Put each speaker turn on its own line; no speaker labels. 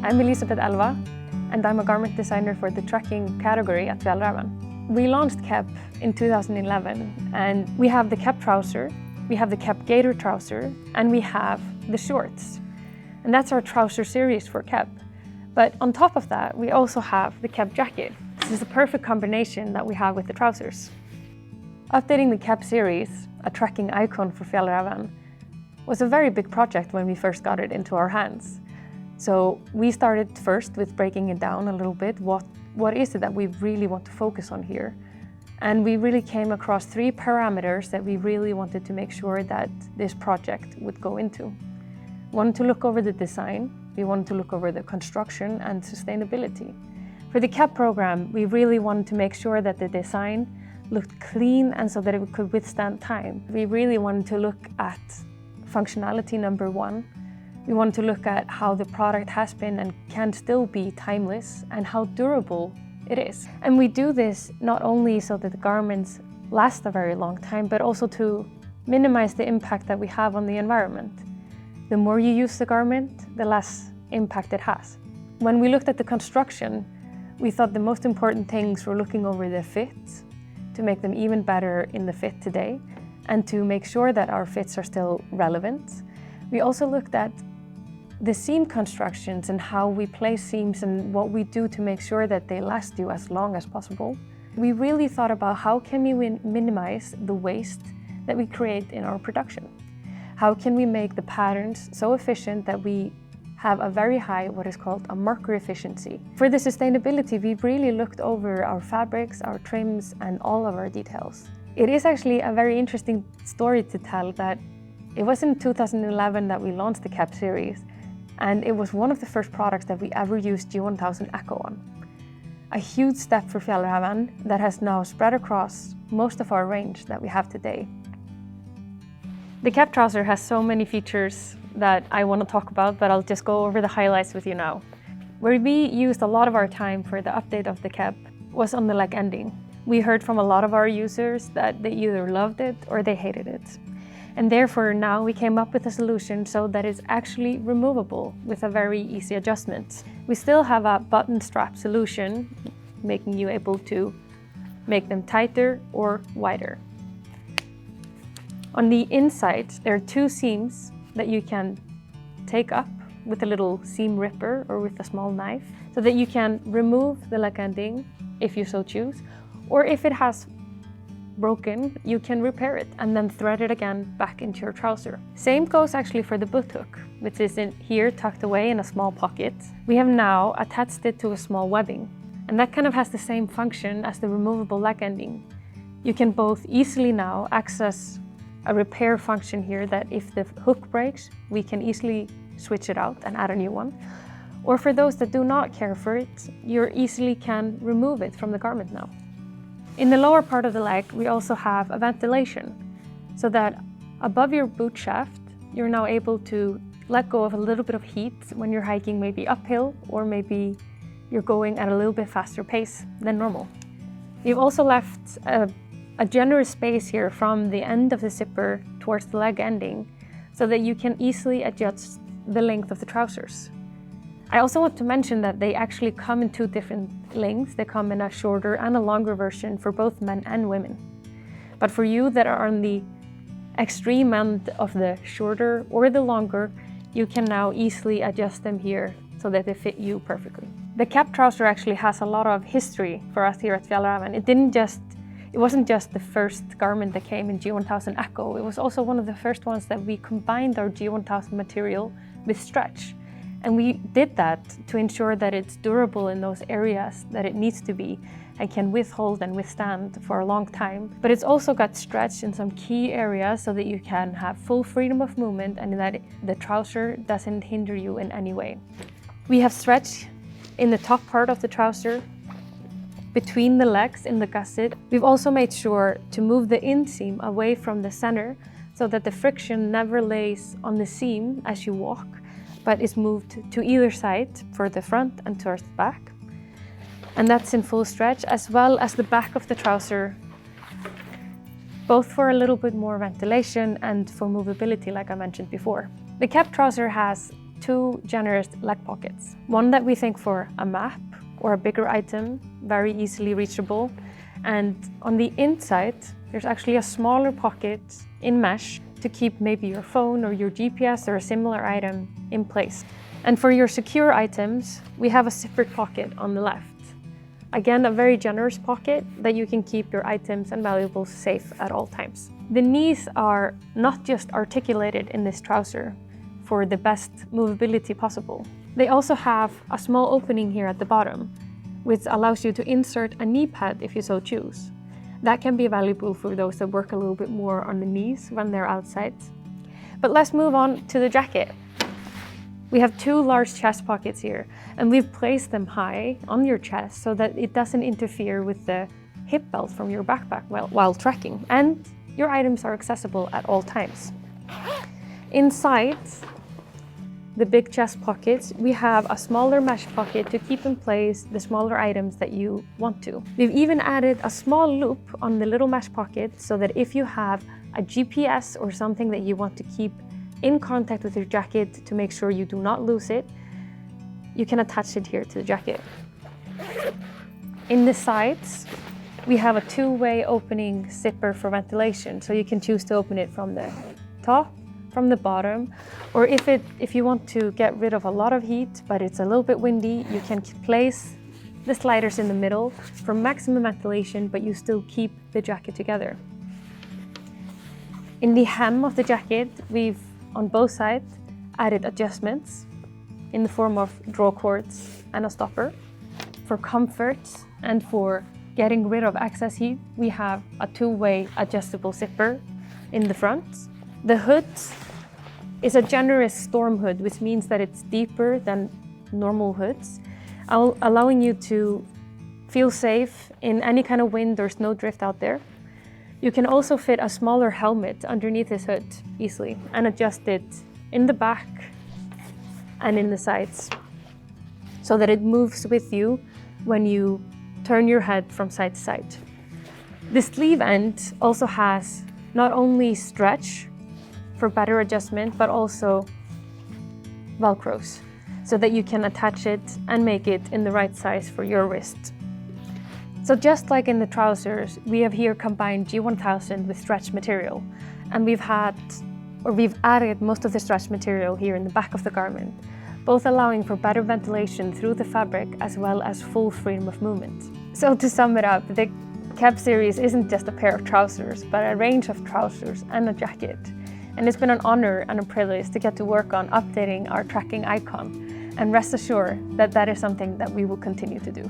I'm Elisabeth Elva, and I'm a garment designer for the trekking category at Fjällräven. We launched KEB in 2011, and we have the KEB trouser, we have the KEB gator trouser, and we have the shorts. And that's our trouser series for KEB. But on top of that, we also have the KEB jacket. This is the perfect combination that we have with the trousers. Updating the KEB series, a trekking icon for Fjällräven, was a very big project when we first got it into our hands. So we started first with breaking it down a little bit. What is it that we really want to focus on here? And we really came across 3 parameters that we really wanted to make sure that this project would go into. We wanted to look over the design, we wanted to look over the construction and sustainability. For the KEB program, we really wanted to make sure that the design looked clean and so that it could withstand time. We really wanted to look at functionality number 1. We want to look at how the product has been and can still be timeless and how durable it is. And we do this not only so that the garments last a very long time, but also to minimize the impact that we have on the environment. The more you use the garment, the less impact it has. When we looked at the construction, we thought the most important things were looking over the fits to make them even better in the fit today and to make sure that our fits are still relevant. We also looked at the seam constructions and how we place seams and what we do to make sure that they last you as long as possible. We really thought about how can we minimize the waste that we create in our production. How can we make the patterns so efficient that we have a very high, what is called a marker efficiency. For the sustainability, we really looked over our fabrics, our trims, and all of our details. It is actually a very interesting story to tell that it was in 2011 that we launched the KEB series, and it was one of the first products that we ever used G1000 Echo on. A huge step for Fjällräven that has now spread across most of our range that we have today. The KEB trouser has so many features that I want to talk about, but I'll just go over the highlights with you now. Where we used a lot of our time for the update of the KEB was on the leg ending. We heard from a lot of our users that they either loved it or they hated it. And therefore now we came up with a solution so that it's actually removable with a very easy adjustment. We still have a button strap solution, making you able to make them tighter or wider. On the inside, there are 2 seams that you can take up with a little seam ripper or with a small knife, so that you can remove the leg ending if you so choose, or if it has broken, you can repair it and then thread it again back into your trouser. Same goes actually for the boot hook, which is in here tucked away in a small pocket. We have now attached it to a small webbing, and that kind of has the same function as the removable leg ending. You can both easily now access a repair function here that if the hook breaks, we can easily switch it out and add a new one. Or for those that do not care for it, you easily can remove it from the garment now. In the lower part of the leg, we also have a ventilation, so that above your boot shaft, you're now able to let go of a little bit of heat when you're hiking maybe uphill, or maybe you're going at a little bit faster pace than normal. We've also left a generous space here from the end of the zipper towards the leg ending, so that you can easily adjust the length of the trousers. I also want to mention that they actually come in 2 different lengths. They come in a shorter and a longer version for both men and women. But for you that are on the extreme end of the shorter or the longer, you can now easily adjust them here so that they fit you perfectly. The KEB trouser actually has a lot of history for us here at Fjällräven. It wasn't just the first garment that came in G1000 Echo, it was also one of the first ones that we combined our G1000 material with stretch. And we did that to ensure that it's durable in those areas that it needs to be and can withhold and withstand for a long time. But it's also got stretch in some key areas so that you can have full freedom of movement and that the trouser doesn't hinder you in any way. We have stretch in the top part of the trouser, between the legs in the gusset. We've also made sure to move the inseam away from the center so that the friction never lays on the seam as you walk, but is moved to either side for the front and towards the back. And that's in full stretch, as well as the back of the trouser, both for a little bit more ventilation and for movability, like I mentioned before. The KEB trouser has two generous leg pockets. One that we think for a map or a bigger item, very easily reachable. And on the inside, there's actually a smaller pocket in mesh to keep maybe your phone or your GPS or a similar item in place. And for your secure items, we have a separate pocket on the left. Again, a very generous pocket that you can keep your items and valuables safe at all times. The knees are not just articulated in this trouser for the best movability possible. They also have a small opening here at the bottom, which allows you to insert a knee pad if you so choose. That can be valuable for those that work a little bit more on the knees when they're outside. But let's move on to the jacket. We have two large chest pockets here, and we've placed them high on your chest so that it doesn't interfere with the hip belt from your backpack while trekking, and your items are accessible at all times. Inside the big chest pockets, we have a smaller mesh pocket to keep in place the smaller items that you want to. We've even added a small loop on the little mesh pocket so that if you have a GPS or something that you want to keep in contact with your jacket to make sure you do not lose it, you can attach it here to the jacket. In the sides, we have a two-way opening zipper for ventilation, so you can choose to open it from the top, from the bottom, or if you want to get rid of a lot of heat but it's a little bit windy, you can place the sliders in the middle for maximum ventilation, but you still keep the jacket together. In the hem of the jacket, we've on both sides added adjustments in the form of draw cords and a stopper. For comfort and for getting rid of excess heat, we have a two-way adjustable zipper in the front. The hood is a generous storm hood, which means that it's deeper than normal hoods, allowing you to feel safe in any kind of wind or snow drift out there. You can also fit a smaller helmet underneath this hood easily and adjust it in the back and in the sides so that it moves with you when you turn your head from side to side. The sleeve end also has not only stretch for better adjustment, but also Velcros so that you can attach it and make it in the right size for your wrist. So just like in the trousers, we have here combined G1000 with stretch material, and we've added most of the stretch material here in the back of the garment, both allowing for better ventilation through the fabric as well as full freedom of movement. So to sum it up, the KEB series isn't just a pair of trousers, but a range of trousers and a jacket. And it's been an honor and a privilege to get to work on updating our trekking icon, and rest assured that that is something that we will continue to do.